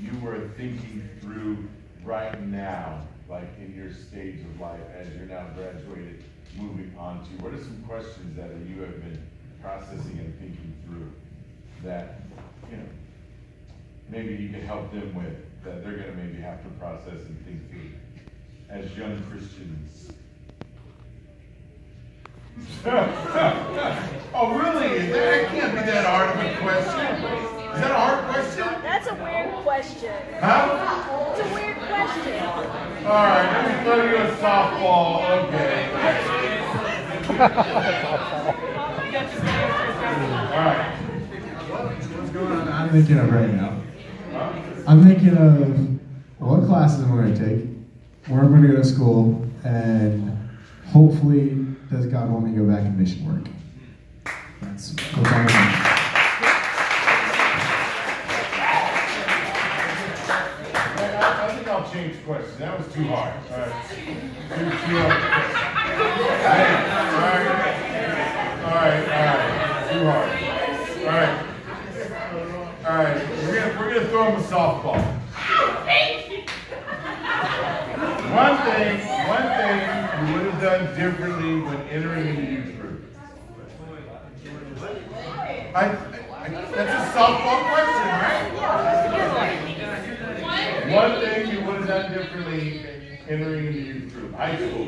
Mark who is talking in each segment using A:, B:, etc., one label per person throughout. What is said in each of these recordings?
A: you were thinking through right now, like in your stage of life as you're now graduated, moving on to? What are some questions that you have been processing and thinking through that, you know, maybe you can help them with, that they're gonna maybe have to process and think through as young Christians? Oh, really? That can't be that hard of a question. Is that a hard question?
B: That's a weird question.
A: Huh?
B: It's a weird question.
A: All right, let me throw you a softball. Okay. All right.
C: What's going on? I'm thinking of right now. I'm thinking of what classes I'm going to take, where I'm going to go to school, and hopefully, does God want me to go back and mission work? That's what's on my mind.
A: I think I'll change the question. That was too hard. All right. Too hard. All right. We're gonna throw him a softball. One thing you would have done differently when entering a youth group. That's a softball question, right? One thing you would have done differently entering a youth group, high school.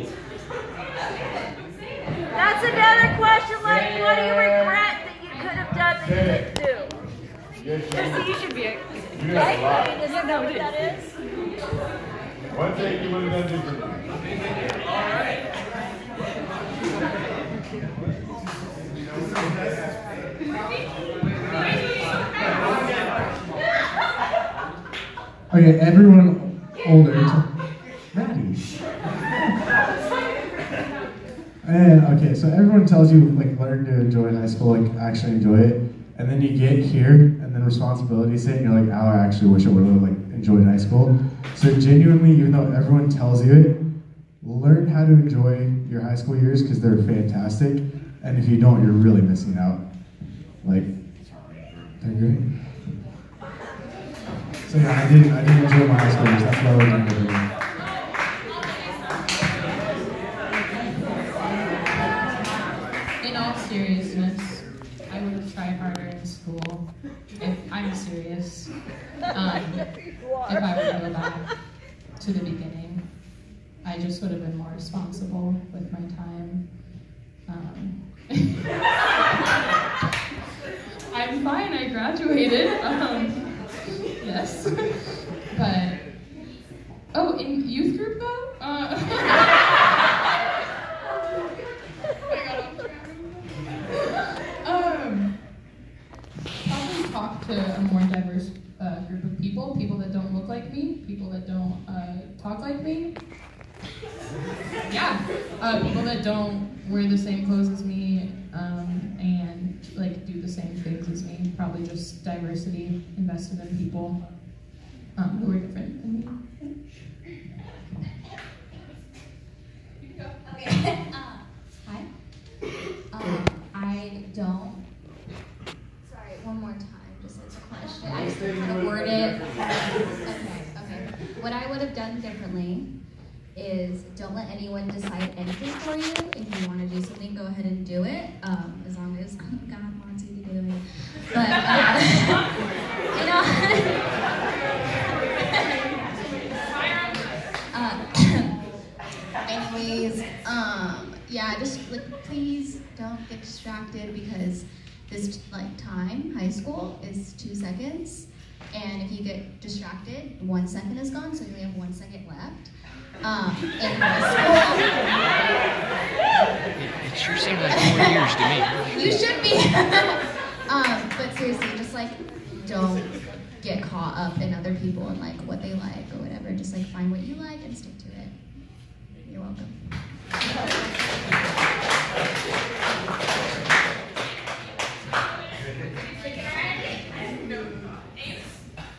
B: That's another question, like, what do you regret that you could have done that you didn't do?
A: Yes,
B: You should be a...
A: you
B: Right?
A: have a lot.
B: I mean, isn't that what that is?
A: One thing you would have done differently.
C: Okay, everyone older. Maddie. And okay, so everyone tells you like learn to enjoy high school, like actually enjoy it, and then you get here, and then responsibilities hit, and you're like, oh, I actually wish I would have like enjoyed high school. So genuinely, even though everyone tells you it, learn how to enjoy your high school years because they're fantastic, and if you don't, you're really missing out. Like, they're great. So yeah, I did enjoy my high school years. That's what I was doing everything.
D: In all seriousness, I would have tried harder in school. If I'm serious, if I were to go back to the beginning, I just would have been more responsible with my time. I'm fine. I graduated. Yes, but in youth group though. Probably talk to a more diverse group of people that don't look like me, people that don't talk like me. Yeah, people that don't wear the same clothes as me and like do the same things as me. Probably just diversity, invested in people who are different than me.
E: Okay. Hi. I don't. Sorry, one more time, just as a question. I just want to word it. Okay. What I would have done differently is don't let anyone decide anything for you. If you want to do something, go ahead and do it, as long as God wants you to do it. But, you know, anyways, yeah, just like, please don't get distracted because this time, high school, is 2 seconds. And if you get distracted, 1 second is gone, so you only have 1 second left. In high school.
F: It sure seemed like 4 years to me.
E: You should be. But seriously, just like, don't get caught up in other people and like what they like or whatever. Just like find what you like and stick to it. You're welcome.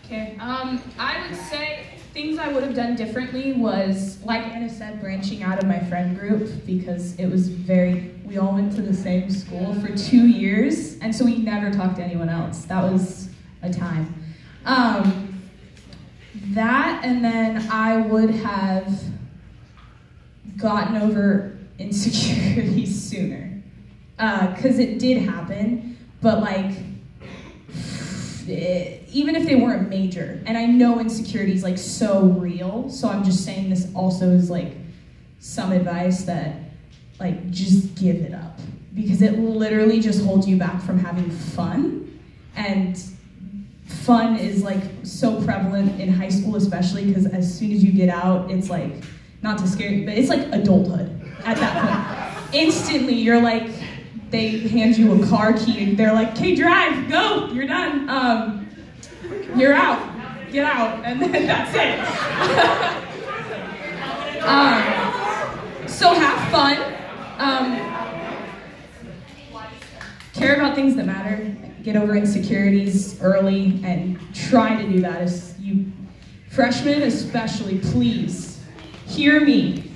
D: Okay, I would say things I would have done differently was, like Anna said, branching out of my friend group because it was we all went to the same school for 2 years, and so we never talked to anyone else. That was a time. That, and then I would have gotten over insecurities sooner. Because it did happen, but like, even if they weren't major, and I know insecurity is like so real, so I'm just saying this also is like some advice that like just give it up, because it literally just holds you back from having fun, and fun is like so prevalent in high school, especially because as soon as you get out, it's like, not to scare you, but it's like adulthood at that point. Instantly, you're like, they hand you a car key and they're like, okay, drive, go, you're done. You're out, get out, and then that's it. So have fun. Care about things that matter. Get over insecurities early and try to do that. As you freshmen especially, please hear me.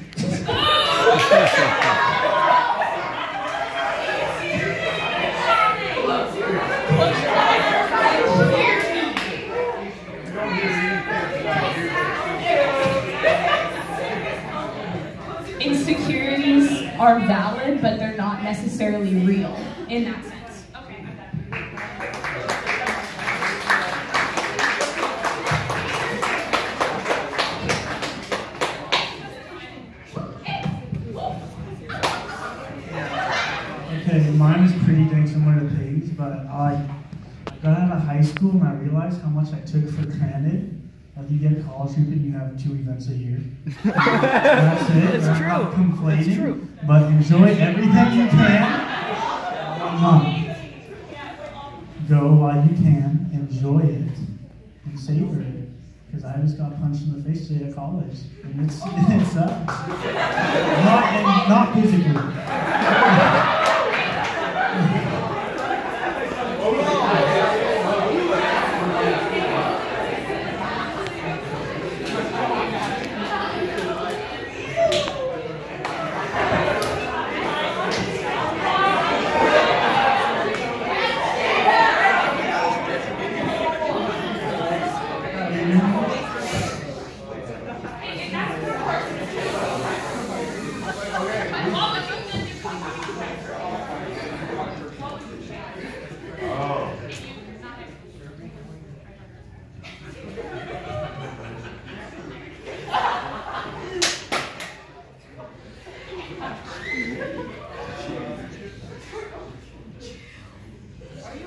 D: Insecurities are valid, but they're not necessarily real in that sense. Okay, I'm done.
G: Okay, mine is pretty dang similar to Pig's, but I got out of high school and I realized how much I took for granted. Like you get a college group and you have 2 events a year. That's it.
F: It's
G: I'm
F: true.
G: not complaining,
F: It's true.
G: but enjoy everything you can. Go while you can, enjoy it, and savor it. Because I just got punched in the face today at college, and it sucks. Not physically.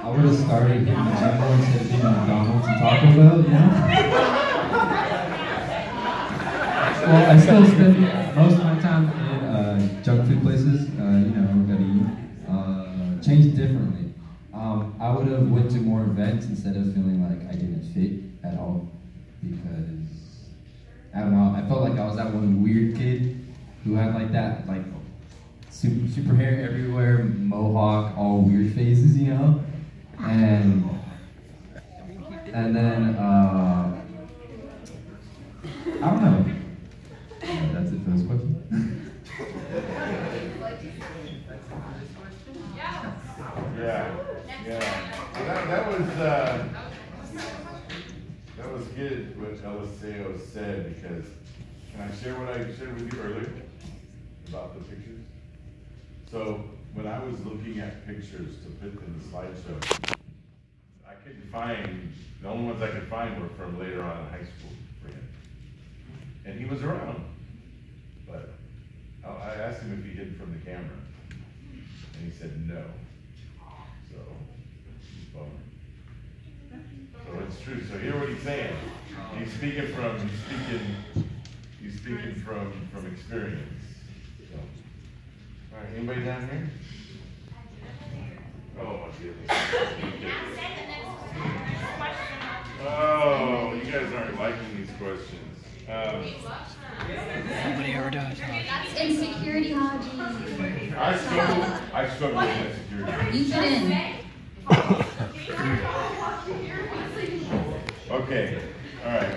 H: I would have started in the gym instead of being McDonald's and Taco Bell, you know? Well, I still spend most of my time in junk food places, gotta eat. Changed differently. I would have went to more events instead of feeling like I didn't fit at all, because, I don't know, I felt like I was that one weird kid who had like that, like, super hair everywhere, mohawk, all weird faces, you know? And then, I don't know. That's it for this question.
A: That was good what Eliseo said, because can I share what I shared with you earlier about the pictures? So when I was looking at pictures to put in the slideshow, I couldn't find, the only ones I could find were from later on in high school for him. And he was around, but I asked him if he hid from the camera, and he said no. So, bummer. So it's true. So hear what he's saying. He's speaking from experience. So, all right, anybody down here? Oh my goodness. Oh, you guys aren't liking these questions.
F: Nobody ever does.
E: That's insecurity, Haji.
A: I struggle with insecurity.
E: You shouldn't.
A: Okay, all right.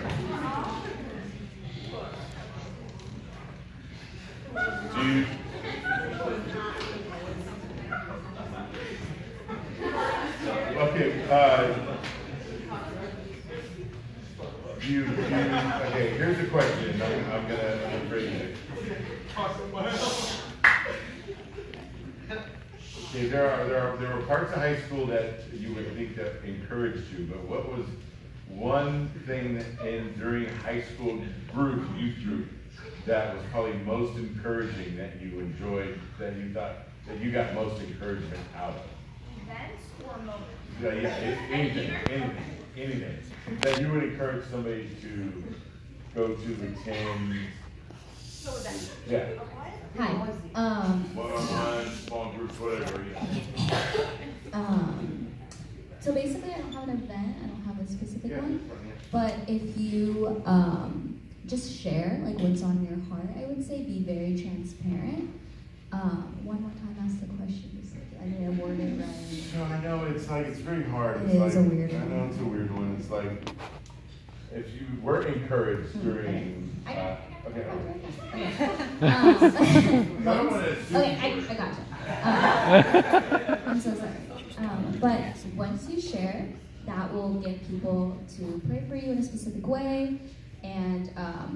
A: Okay, here's the question. I'm gonna phrase it. Okay, there were parts of high school that you would think that encouraged you, but what was one thing that during high school youth group, that was probably most encouraging, that you enjoyed, that you thought that you got most encouragement out of?
B: Events or moments?
A: Yeah, anything that you would encourage somebody to go to, attend.
B: So events.
A: Yeah.
E: Hi.
A: One-on-one, small groups, whatever. Yeah.
E: So basically, I don't have an event. I don't have a specific
A: Yeah,
E: one.
A: yeah.
E: But if you just share like what's on your heart, I would say be very transparent. One more time, ask the question. Just like, I didn't word it right.
A: No, I know it's very hard.
E: It is a weird
A: I know
E: one.
A: it's a weird one. It's like if you were encouraged during. Okay.
E: Okay.
A: I don't want to assume.
E: Okay, I gotcha. I'm so sorry. But once you share, that will get people to pray for you in a specific way, and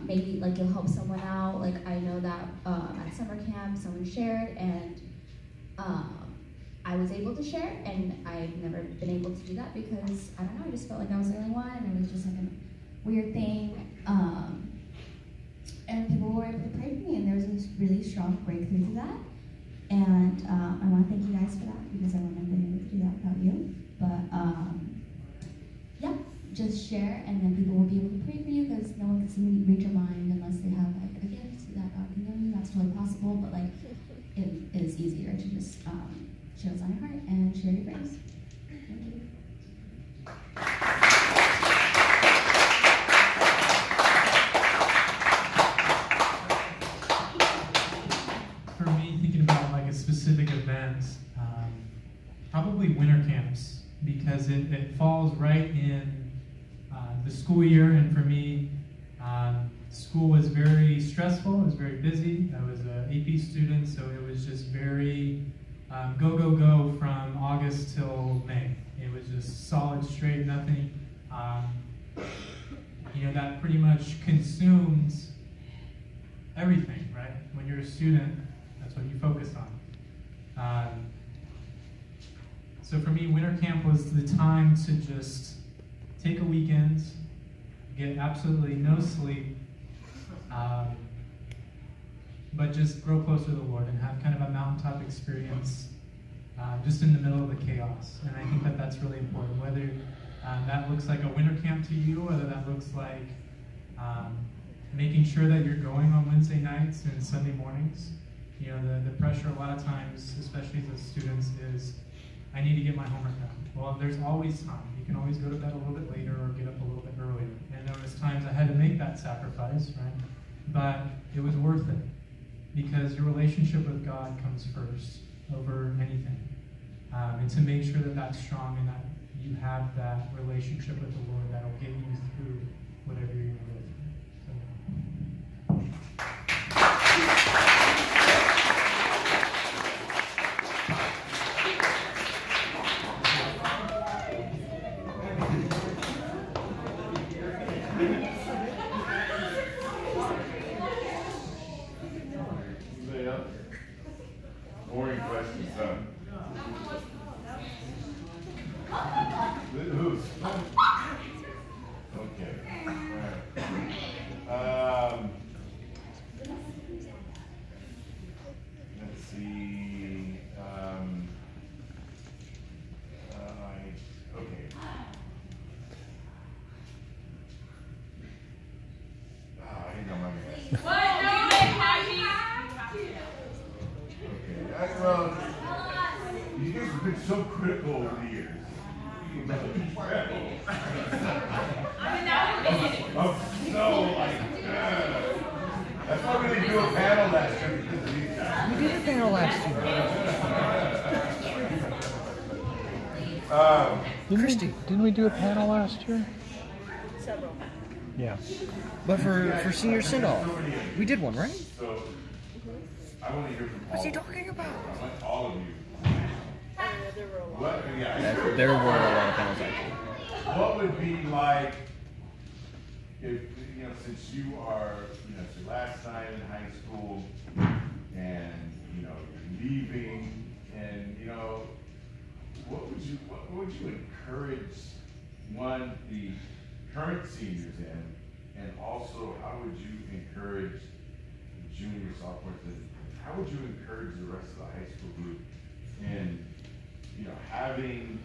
E: maybe like you'll help someone out. Like I know that at summer camp, someone shared, and I was able to share, and I've never been able to do that because I don't know. I just felt like I was the only one, and it was just like a weird thing. And people were able to pray for me, and there was a really strong breakthrough to that. And I want to thank you guys for that because I wouldn't have been able to do that without you. But yeah, just share, and then people will be able to pray for you because no one can read your mind unless they have like a gift that God can give you. That's totally possible, but like it is easier to just share what's on your heart and share your prayers. Thank you.
I: For me, thinking about like a specific event, probably winter camps, because it falls right in the school year, and for me, school was very stressful, it was very busy. I was an AP student, so it was just very go, go, go from August till May. It was just solid, straight, nothing. That pretty much consumes everything, right? When you're a student, that's what you focus on. So for me, winter camp was the time to just take a weekend, get absolutely no sleep, but just grow closer to the Lord and have kind of a mountaintop experience just in the middle of the chaos. And I think that that's really important, whether that looks like a winter camp to you, whether that looks like making sure that you're going on Wednesday nights and Sunday mornings. The pressure a lot of times, especially as students, is I need to get my homework done. Well, there's always time. You can always go to bed a little bit later or get up a little bit earlier. And there was times I had to make that sacrifice, right? But it was worth it because your relationship with God comes first over anything. And to make sure that that's strong and that you have that relationship with the Lord that'll get you through whatever you're going to go through.
A: Boring questions, huh? Who's? Okay. All right. Let's see. Okay. I think I'm running this. Okay. Well, you guys have been so critical over the years. That's why we didn't do a panel last year because of these guys.
F: We did a panel last year. Christy, didn't we do a panel last year?
B: Several.
F: Yeah. But for senior sendoff, we did one, right?
A: So, I want to hear from all.
F: What's he talking about?
A: I want all of you.
B: There were a lot.
A: What, yeah,
F: There were a lot of panels actually.
A: what would be like if, since you are, it's your last night in high school, and, you're leaving, and, what would you encourage, one, the current seniors in, and also how would you encourage the junior, sophomores, and how would you encourage the rest of the high school group in, having,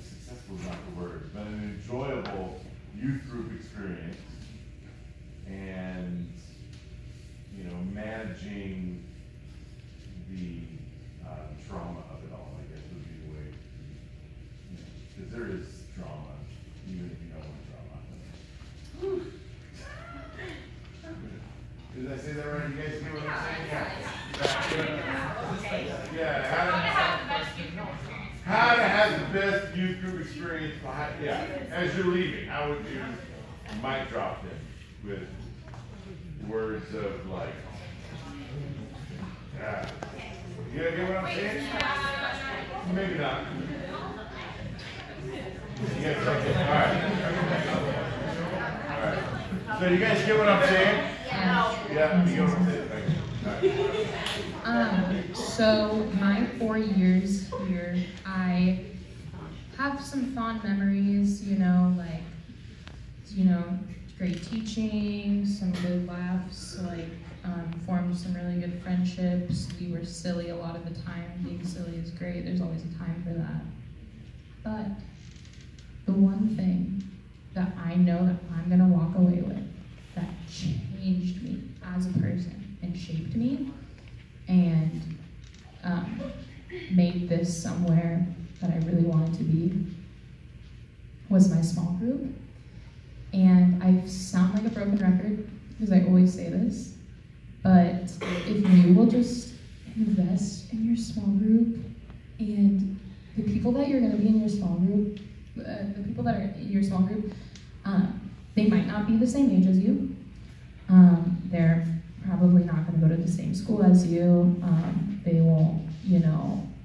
A: successful is not the word, but an enjoyable youth group experience, and managing the trauma of it all, I guess would be the way, because there is trauma, even if you don't want trauma. Did I say that right? You guys get what I'm saying? How to have the best youth group experience as you're leaving. How would you mic drop them with words of like, you get what I'm saying? Maybe not. You guys, okay. All right. So you guys get what I'm saying? Yeah, you get what I'm saying.
D: So my 4 years here, I have some fond memories, great teaching, some good laughs, formed some really good friendships. We were silly a lot of the time. Being silly is great. There's always a time for that. But the one thing that I know that I'm gonna walk away with that changed me as a person and shaped me and made this somewhere that I really wanted to be was my small group. And I sound like a broken record because I always say this, but if you will just invest in your small group and the people that you're going to be in your small group, the people that are in your small group, they might not be the same age as you. They're probably not going to go to the same school as you. They won't,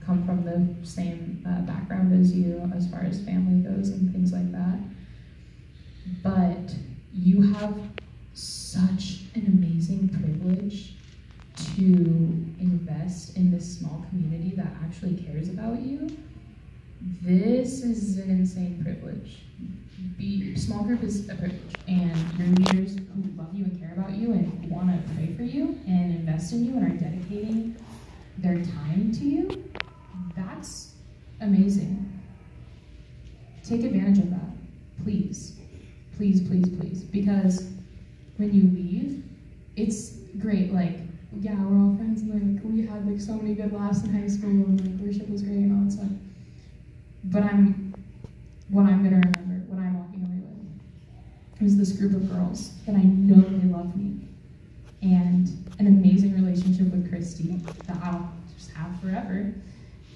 D: come from the same background as you as far as family goes and things like that. But you have such an amazing privilege to invest in this small community that actually cares about you. This is an insane privilege. Small group is a privilege, and your leaders who love you and care about you and want to pray for you and invest in you and are dedicating their time to you, that's amazing. Take advantage of that, please. Please, please, please. Because when you leave, it's great. We're all friends, and we had so many good laughs in high school, and worship was great and all that stuff. But what I'm gonna remember, what I'm walking away with, is this group of girls that I know they love me, and an amazing relationship with Christy that I'll just have forever,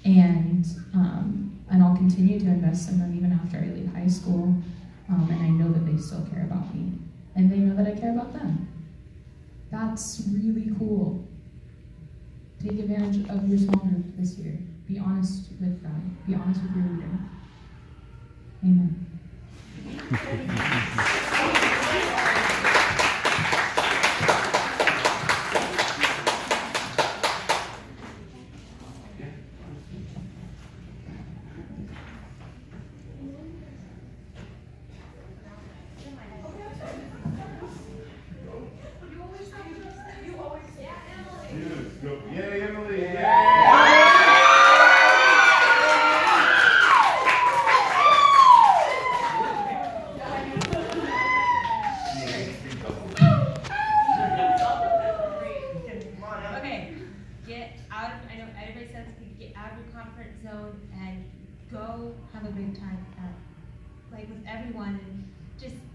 D: and I'll continue to invest in them even after I leave high school. And I know that they still care about me, and they know that I care about them. That's really cool. Take advantage of your small group this year. Be honest with them. Be honest with your leader. Amen.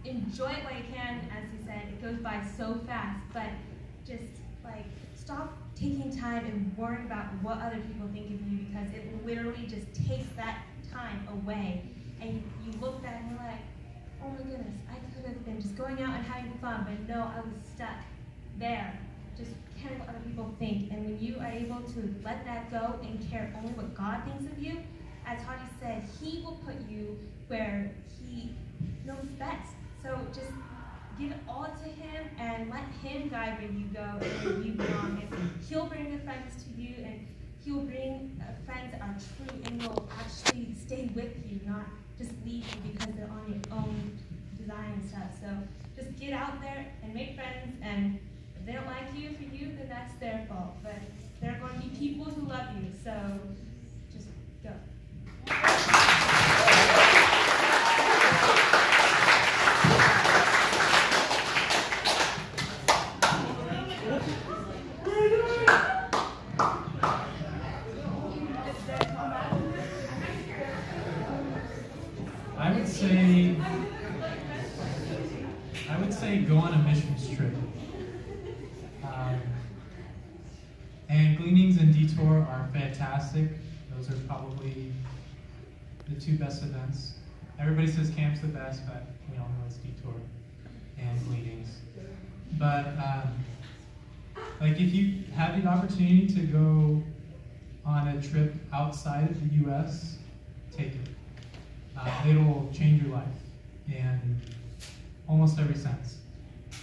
J: Enjoy it while you can. As you said, it goes by so fast, but just stop taking time and worrying about what other people think of you, because it literally just takes that time away. And you look back and you're like, oh my goodness, I could have been just going out and having fun, but no, I was stuck there, just caring what other people think. And when you are able to let that go and care only what God thinks of you, as Hardy said, he will put you where he knows best. So just give it all to him and let him guide where you go and where you belong. And he'll bring the friends to you, and he'll bring friends that are true and will actually stay with you, not just leave you because they're on your own design and stuff. So just get out there and make friends, and if they don't like you for you, then that's their fault. But there are going to be people who love you, so just go.
I: I would say go on a missions trip. And Gleanings and Detour are fantastic. Those are probably the two best events. Everybody says camp's the best, but we all know it's Detour and Gleanings. But like if you have the opportunity to go on a trip outside of the U.S., take it. It'll change your life in almost every sense.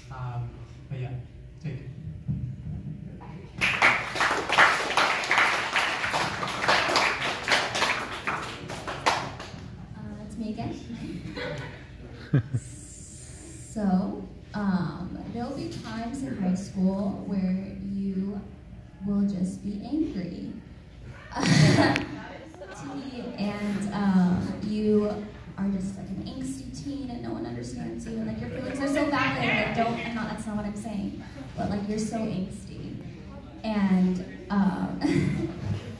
I: But yeah, take it.
E: It's me again. So, there'll be times in high school where you will just be angry. And you are just like an angsty teen and no one understands you, and like your feelings are so valid. Like that's not what I'm saying, but like you're so angsty, and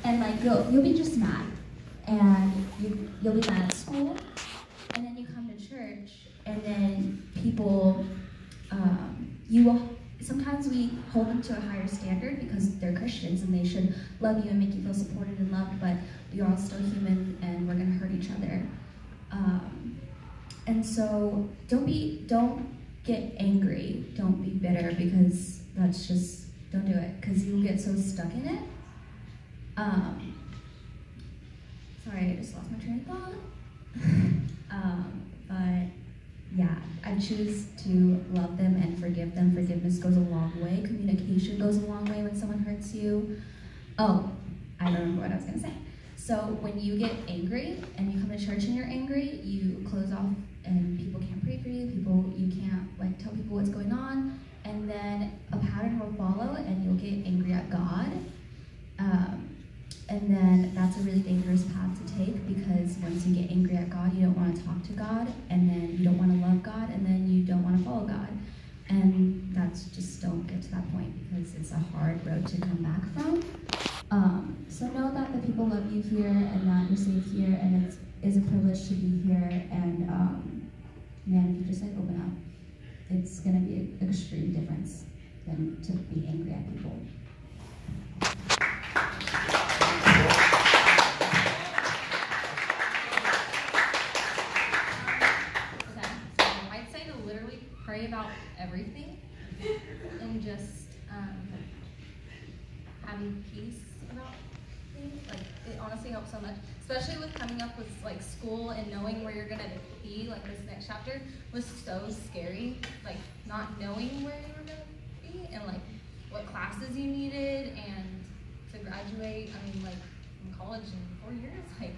E: and like you'll be just mad, and you'll be mad at school, and then you come to church, and then people sometimes we hold them to a higher standard because they're Christians and they should love you and make you feel supported and loved, but you're all still human and we're gonna hurt each other. And so don't get angry, don't be bitter, because don't do it, because you'll get so stuck in it. Sorry, I just lost my train of thought. But yeah, I choose to love them and forgive them. Forgiveness goes a long way. Communication goes a long way when someone hurts you. Oh, I remember what I was gonna say. So when you get angry and you come to church and you're angry, you close off and people can't pray for you. You can't like tell people what's going on, and then a pattern will follow and you'll get angry at God. And then that's a really dangerous path to take, because once you get angry at God, you don't want to talk to God, and then you don't want to love God, and then you don't want to follow God. And just don't get to that point, because it's a hard road to come back from. So know that the people love you here, and that you're safe here, and it is a privilege to be here. And man, if you just like open up, it's gonna be an extreme difference than to be angry at people.
K: Pray about everything and just having peace about things. Like, it honestly helps so much, especially with coming up with like school and knowing where you're gonna be. Like this next chapter was so scary, like not knowing where you were gonna be and like what classes you needed, and to graduate, I mean, like in college in 4 years, like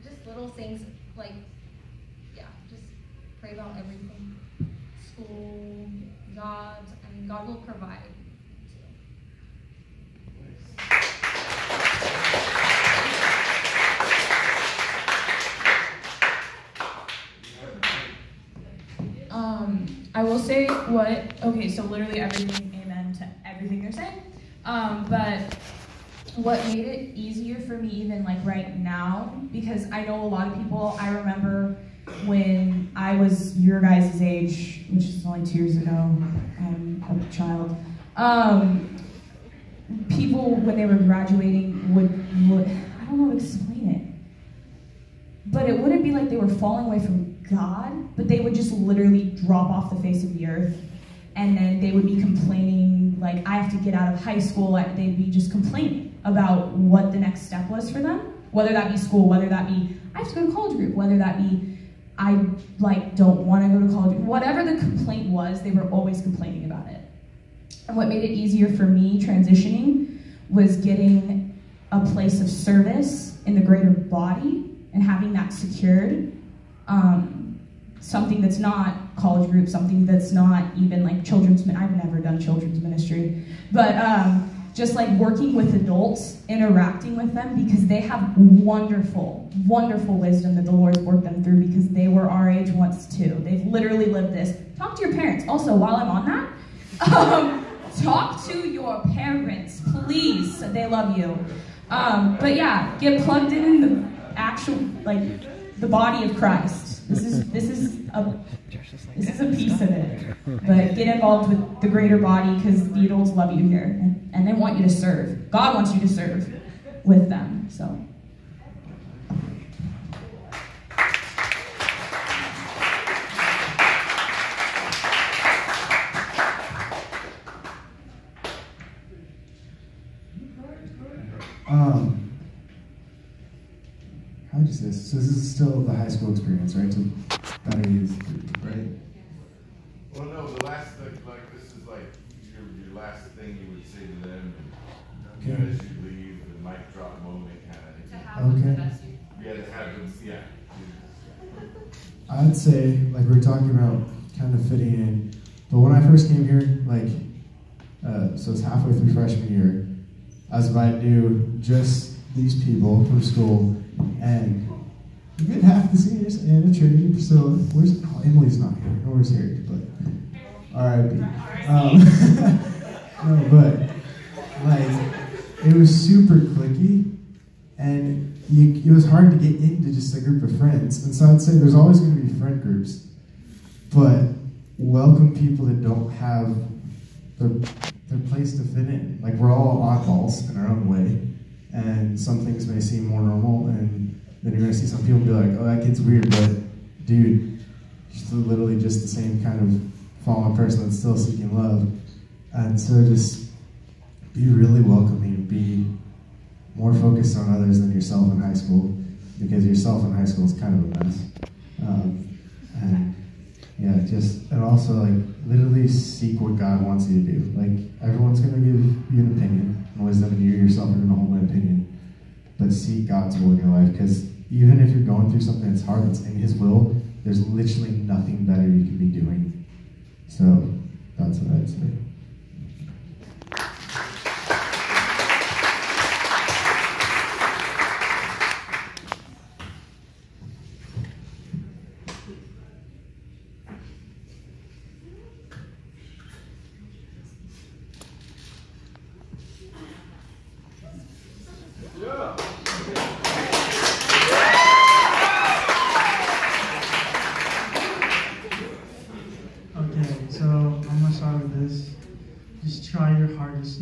K: just little things, like yeah, just pray about everything. School, jobs, I mean, God will provide.
L: I will say okay, so literally everything, amen to everything they're saying. But what made it easier for me even like right now, because I know a lot of people, I remember when I was your guys' age, which is only 2 years ago, I'm a child, people when they were graduating would I don't know how to explain it, but it wouldn't be like they were falling away from God, but they would just literally drop off the face of the earth, and then they would be complaining, like, I have to get out of high school, they'd be just complaining about what the next step was for them. whether that be school, whether that be I have to go to college group, whether that be I don't want to go to college, whatever the complaint was, they were always complaining about it. And what made it easier for me transitioning was getting a place of service in the greater body and having that secured. Something that's not college group, something that's not even like children's, I've never done children's ministry, but just like working with adults, interacting with them, because they have wonderful, wonderful wisdom that the Lord's worked them through, because they were our age once too. They've literally lived this. Talk to your parents. Also, while I'm on that, talk to your parents, please. They love you. But yeah, get plugged in the actual, the body of Christ. This is a piece of it. But get involved with the greater body, because the adults love you here, and they want you to serve. God wants you to serve with them. So.
C: How would you say this? So this is still the high school experience, right? So better use, right?
A: Well, no, the last, this is like your last thing you would say to them, and you know, as you leave, the mic drop moment kind of thing.
L: To have them the best you.
A: Yeah, to have them, yeah.
C: I'd say, like we were talking about, kind of fitting in. But when I first came here, so it's halfway through freshman year, I was invited to just these people from school, and a good half the seniors, Anna, Trinity, Priscilla. Emily's not here. Nora's here, but R.I.P. No, but it was super cliquey, and it was hard to get into just a group of friends. And so I'd say there's always going to be friend groups, but welcome people that don't have their place to fit in. We're all oddballs in our own way. And some things may seem more normal, and then you're going to see some people be like, oh, that kid's weird, but dude, she's literally just the same kind of fallen person that's still seeking love. And so just be really welcoming, be more focused on others than yourself in high school, because yourself in high school is kind of a mess. And also literally seek what God wants you to do. Everyone's going to give you an opinion and wisdom, and you yourself are going to hold an opinion. But seek God's will in your life, because even if you're going through something that's hard, that's in His will, there's literally nothing better you can be doing. So that's what I'd say.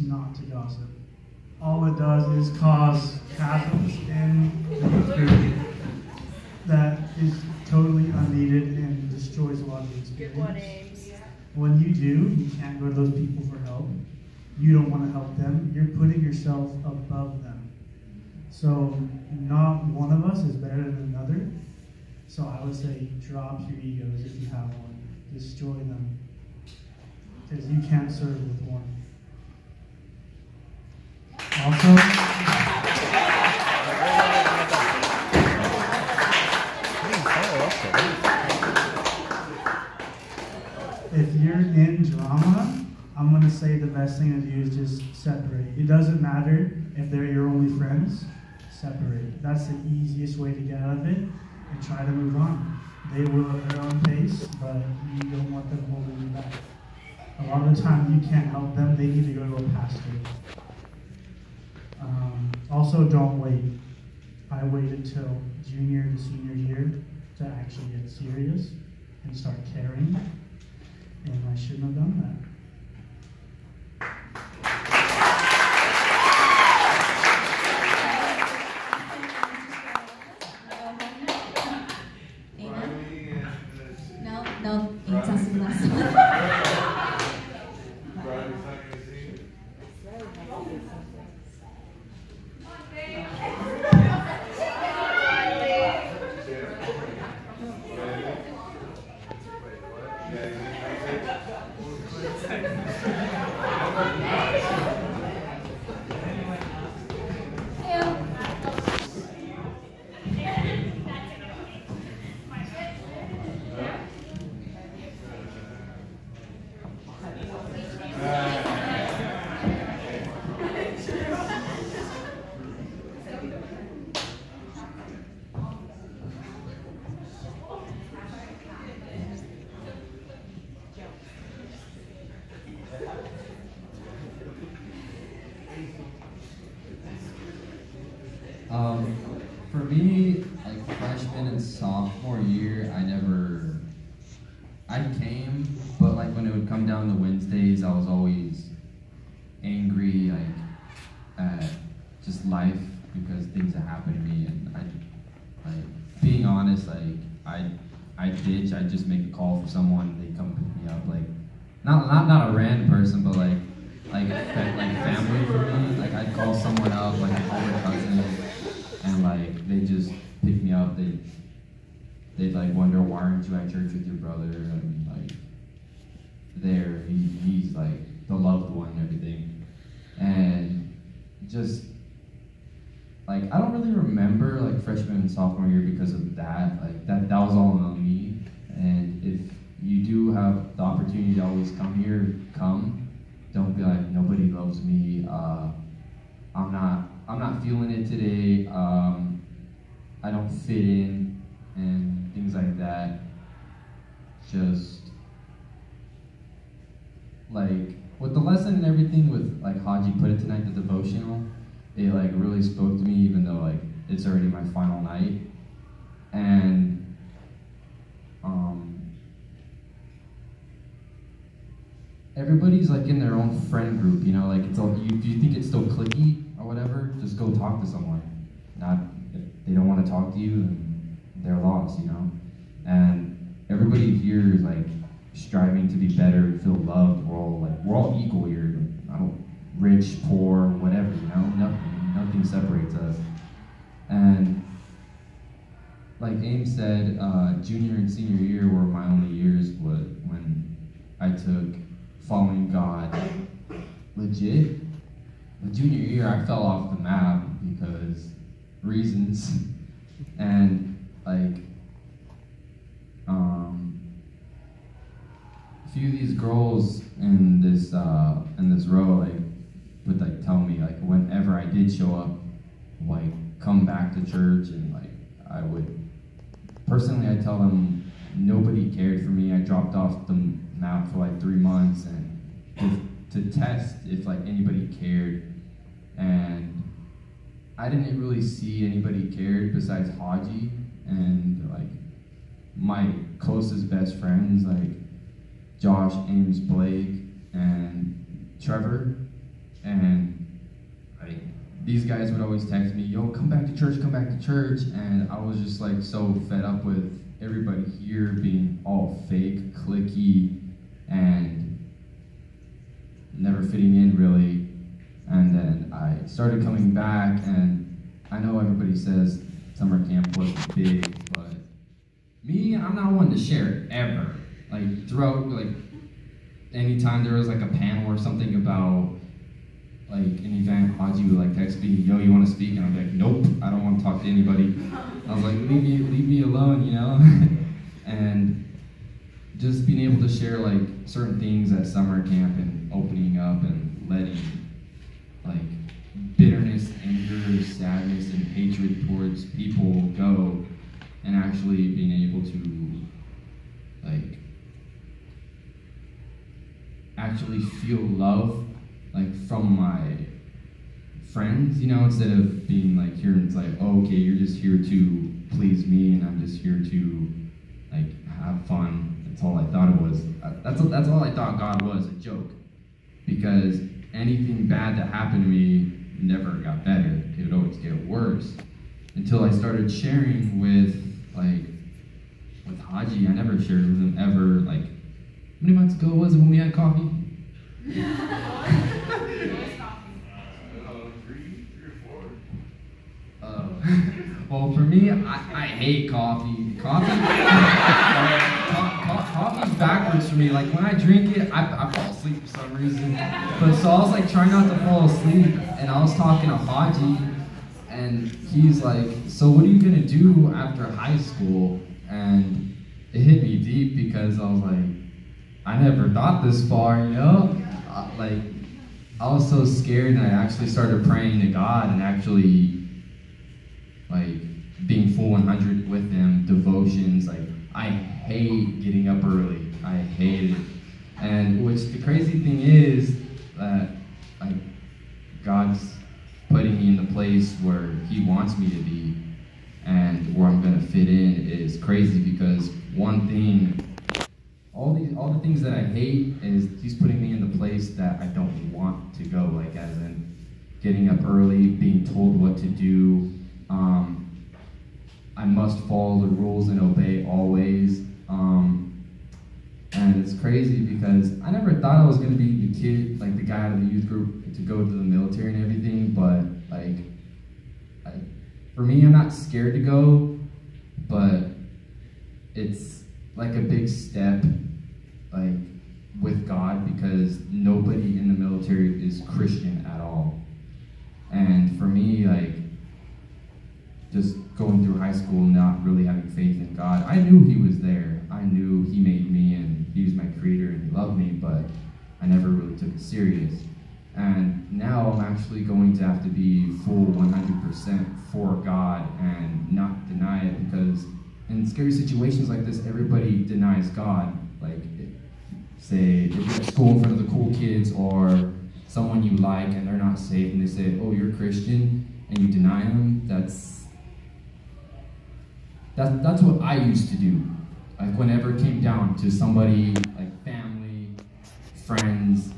G: Not to gossip. All it does is cause chasms in the group that is totally unneeded and destroys a lot of the experience. When you do, you can't go to those people for help. You don't want to help them. You're putting yourself above them. So not one of us is better than another. So I would say drop your egos if you have one. Destroy them. Because you can't serve with one. Also, if you're in drama, I'm going to say the best thing to do is just separate. It doesn't matter if they're your only friends, separate. That's the easiest way to get out of it, and try to move on. They will at their own pace, but you don't want them holding you back. A lot of the time you can't help them, they need to go to a pastor. Also, don't wait. I waited till junior to senior year to actually get serious and start caring, and I shouldn't have done that.
E: No, it's us the last one.
H: me, like freshman and sophomore year, I came, but like when it would come down to Wednesdays, I was always angry, like at just life because things that happened to me, and being honest, I ditch. I just make a call for someone, they come pick me up, like not a random person, but like family for me. Like I'd call someone up, like an older cousin, and like they just pick me up. They'd like wonder, why aren't you at church with your brother? And like he's like the loved one and everything. And just like I don't really remember like freshman and sophomore year because of that. Like that was all on me. And if you do have the opportunity to always come here, come. Don't be like, nobody loves me. I'm not feeling it today. I don't fit in, and things like that. Just like with the lesson and everything, with like Haji put it tonight, the devotional, it like really spoke to me, even though like it's already my final night. And everybody's like in their own friend group, you know, like it's all, if you think it's still cliquey or whatever, just go talk to someone. Not, if they don't want to talk to you, then they're lost, you know. And everybody here is like striving to be better, feel loved. We're all equal here. I don't, rich, poor, whatever, you know, nothing separates us. And like Ames said, junior and senior year were my only years when I took following God legit. The junior year I fell off the map because reasons, and like a few of these girls in this row like would like tell me like whenever I did show up, like come back to church, and like I would personally, I tell them nobody cared for me. I dropped off the map for like 3 months, and to test if like anybody cared, and I didn't really see anybody cared besides Haji and like my closest best friends like Josh, Ames, Blake, and Trevor, and like these guys would always text me, yo, come back to church, and I was just like so fed up with everybody here being all fake, cliquey, and never fitting in really. And then I started coming back, and I know everybody says summer camp was big, but me, I'm not one to share ever. Like throughout, like anytime there was like a panel or something about like an event, Haji would like text me, yo, you want to speak? And I'd be like, nope, I don't want to talk to anybody. I was like, leave me alone, you know? And just being able to share like certain things at summer camp and opening up and letting like bitterness, anger, sadness, and hatred towards people go, and actually being able to like actually feel love like from my friends, you know, instead of being like here and it's like, oh, okay, you're just here to please me and I'm just here to like have fun. That's all I thought it was. That's all I thought God was, a joke. Because anything bad that happened to me never got better. It would always get worse. Until I started sharing with Haji. I never shared with him ever. Like, how many months ago was it when we had coffee?
A: 3 or 4.
H: Well, for me, I hate coffee. Coffee's backwards for me. Like when I drink it, I fall asleep for some reason. But so I was like trying not to fall asleep, and I was talking to Haji, and he's like, "So what are you gonna do after high school?" And it hit me deep because I was like, I never thought this far, you know? Like I was so scared, and I actually started praying to God and actually like being full 100 with him, devotions. Like I hate getting up early. I hate it. And which the crazy thing is that like God's putting me in the place where he wants me to be. where I'm gonna fit in is crazy because one thing, all the things that I hate is he's putting me in the place that I don't want to go, like as in getting up early, being told what to do. I must follow the rules and obey always. And it's crazy because I never thought I was gonna be the kid, like the guy out of the youth group to go to the military and everything, but for me, I'm not scared to go, but it's like a big step, like with God, because nobody in the military is Christian at all. And for me, like just going through high school, not really having faith in God, I knew He was there. I knew He made me and He was my creator and He loved me, but I never really took it serious. And now I'm actually going to have to be full 100% for God and not deny it, because in scary situations like this, everybody denies God. Like, say, if you're at school in front of the cool kids or someone you like and they're not saved and they say, oh, you're Christian, and you deny them, that's what I used to do. Like, whenever it came down to somebody, like family, friends,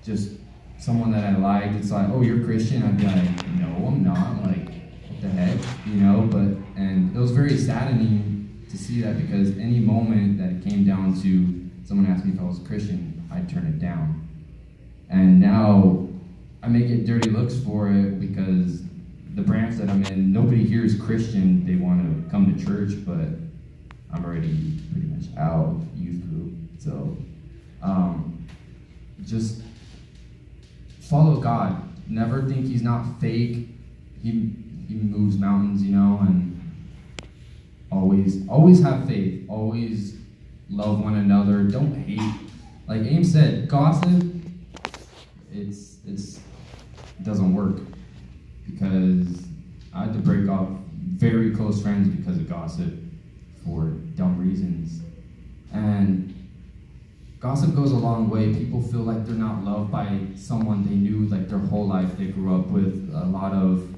H: just someone that I liked, it's like, oh, you're Christian? I'd be like, no, I'm not. Like, what the heck, you know? And it was very saddening to see that, because any moment that it came down to someone asked me if I was a Christian, I'd turn it down. And now I may get dirty looks for it because the branch that I'm in, nobody here is Christian. They want to come to church, but I'm already pretty much out of youth group. So just follow God. Never think He's not fake. He moves mountains, you know, and always have faith. Always love one another. Don't hate. Like Aim said, gossip, it doesn't work, because I had to break off very close friends because of gossip for dumb reasons. And gossip goes a long way. People feel like they're not loved by someone they knew like their whole life. They grew up with a lot of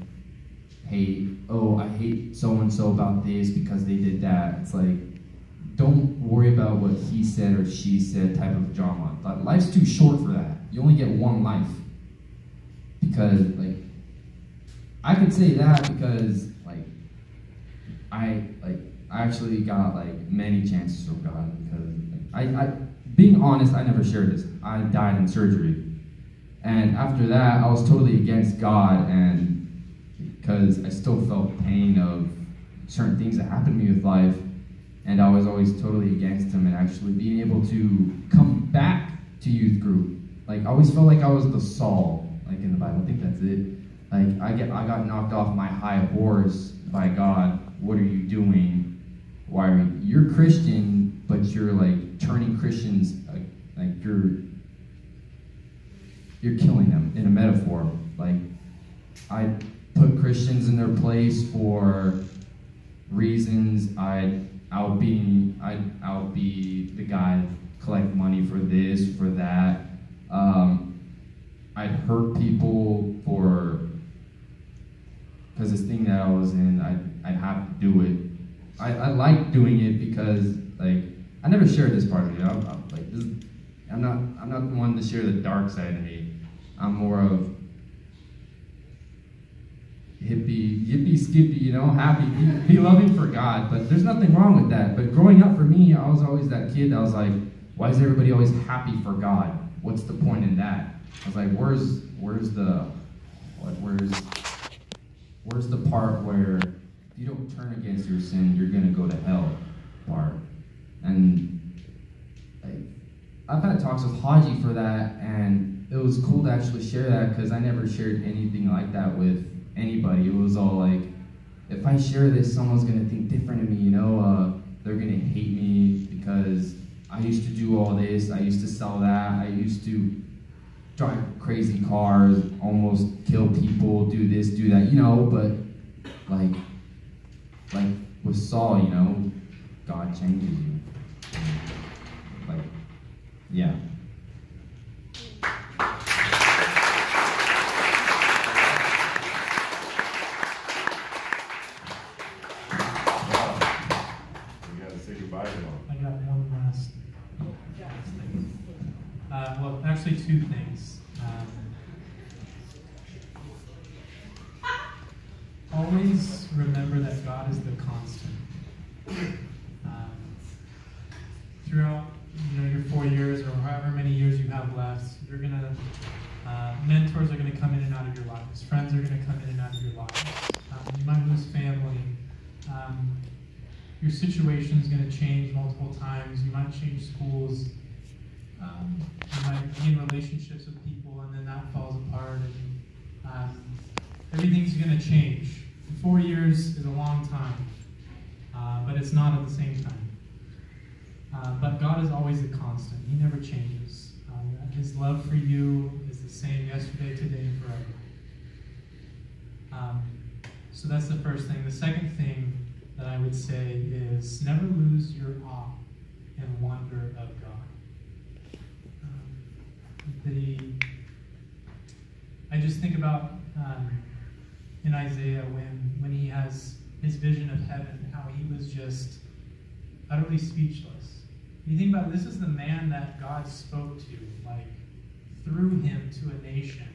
H: hate. Oh, I hate so-and-so about this because they did that. It's like, don't worry about what he said or she said type of drama. Life's too short for that. You only get one life. Because, like, I could say that because, like, I actually got, like, many chances from God, because I being honest, I never shared this. I died in surgery. And after that, I was totally against God, and because I still felt pain of certain things that happened to me with life, and I was always totally against Him, and actually being able to come back to youth group. Like, I always felt like I was the Saul, like in the Bible. I think that's it. Like, I got knocked off my high horse by God. What are you doing? Why are you're Christian, but you're like turning Christians, like you're killing them, in a metaphor. Like, I put Christians in their place for reasons. I'll be the guy collect money for this, for that. I'd hurt people because this thing that I was in, I'd have to do it. I like doing it because, like, I never shared this part of me. I'm not the one to share the dark side of me. I'm more of yippee skippy, you know, happy, be loving for God. But there's nothing wrong with that. But growing up for me, I was always that kid that was like, why is everybody always happy for God? What's the point in that? I was like, where's the part where if you don't turn against your sin, you're gonna go to hell part? And like, I've had talks with Haji for that, and it was cool to actually share that, because I never shared anything like that with anybody. It was all like, if I share this, someone's gonna think different of me, you know, they're gonna hate me because I used to do all this, I used to sell that, I used to drive crazy cars, almost kill people, do this, do that, you know, but like with Saul, you know, God changes you. Like, yeah.
A: say goodbye to them.
I: I got one last thing. Well, actually two things. Always remember that God is the constant. Throughout your 4 years or however many years you have left, you're gonna mentors are gonna come in and out of your lives. Friends are gonna come in and out of your lives. You might lose family. Your situation is going to change multiple times. You might change schools. You might be in relationships with people, and then that falls apart. And everything's going to change. 4 years is a long time, but it's not at the same time. But God is always a constant. He never changes. His love for you is the same yesterday, today, and forever. So that's the first thing. The second thing that I would say is never lose your awe and wonder of God. I just think about in Isaiah when he has his vision of heaven, how he was just utterly speechless. You think about it, this is the man that God spoke to, like through him to a nation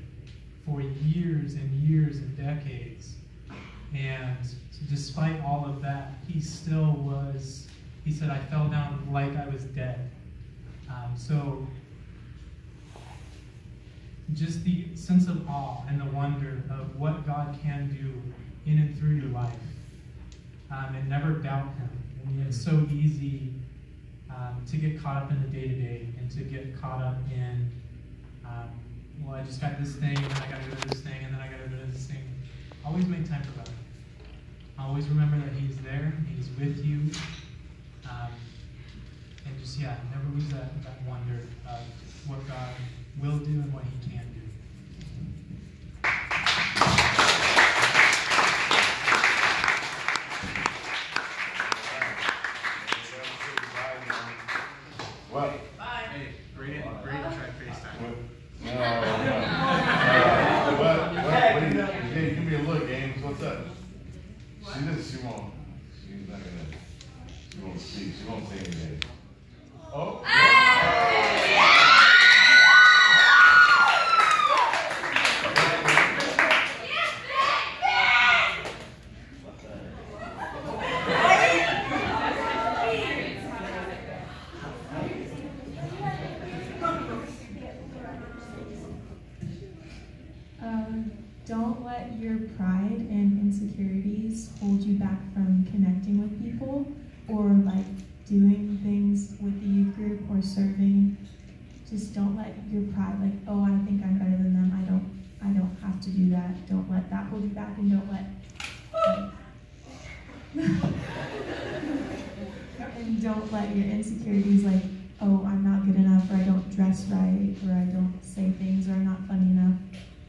I: for years and years and decades. And despite all of that, he still was, he said, I fell down like I was dead. So just the sense of awe and the wonder of what God can do in and through your life. And never doubt him. I mean, it's so easy to get caught up in the day-to-day and to get caught up in, well, I just got this thing, and then I got to go to this thing, and then I got to go to this thing. Always make time for God. Always remember that he's there, he's with you, and just, never lose that wonder of what God will do and what he can do.
A: What?
I: Bye. Hey, Braden tried FaceTime.
A: Hey, give me a look, Ames. What's up? She won't. She's not gonna. She won't speak. She won't say anything. Oh.
L: Don't let your pride and insecurities hold you back from connecting with people or like doing things with the youth group or serving. Just don't let your pride, like, oh, I think I'm better than them. I don't have to do that. Don't let that hold you back, and don't let and don't let your insecurities, like, oh, I'm not good enough, or I don't dress right, or I don't say things, or I'm not funny enough.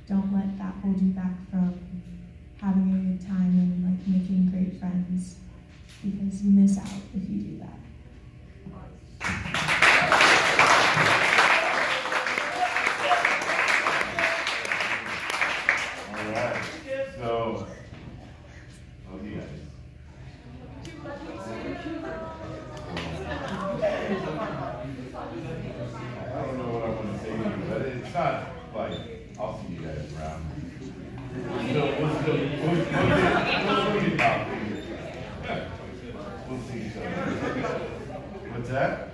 L: Don't let that hold you back from having a good time and like making great friends, because you miss out if you do that.
A: All right. So, you guys. I don't know what I want to say to you, but it's not like I'll see you guys around. We'll get out. We'll see each other. What's that?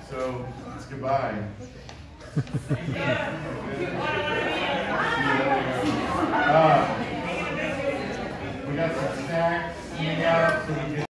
A: So it's goodbye. We got some snacks. So we can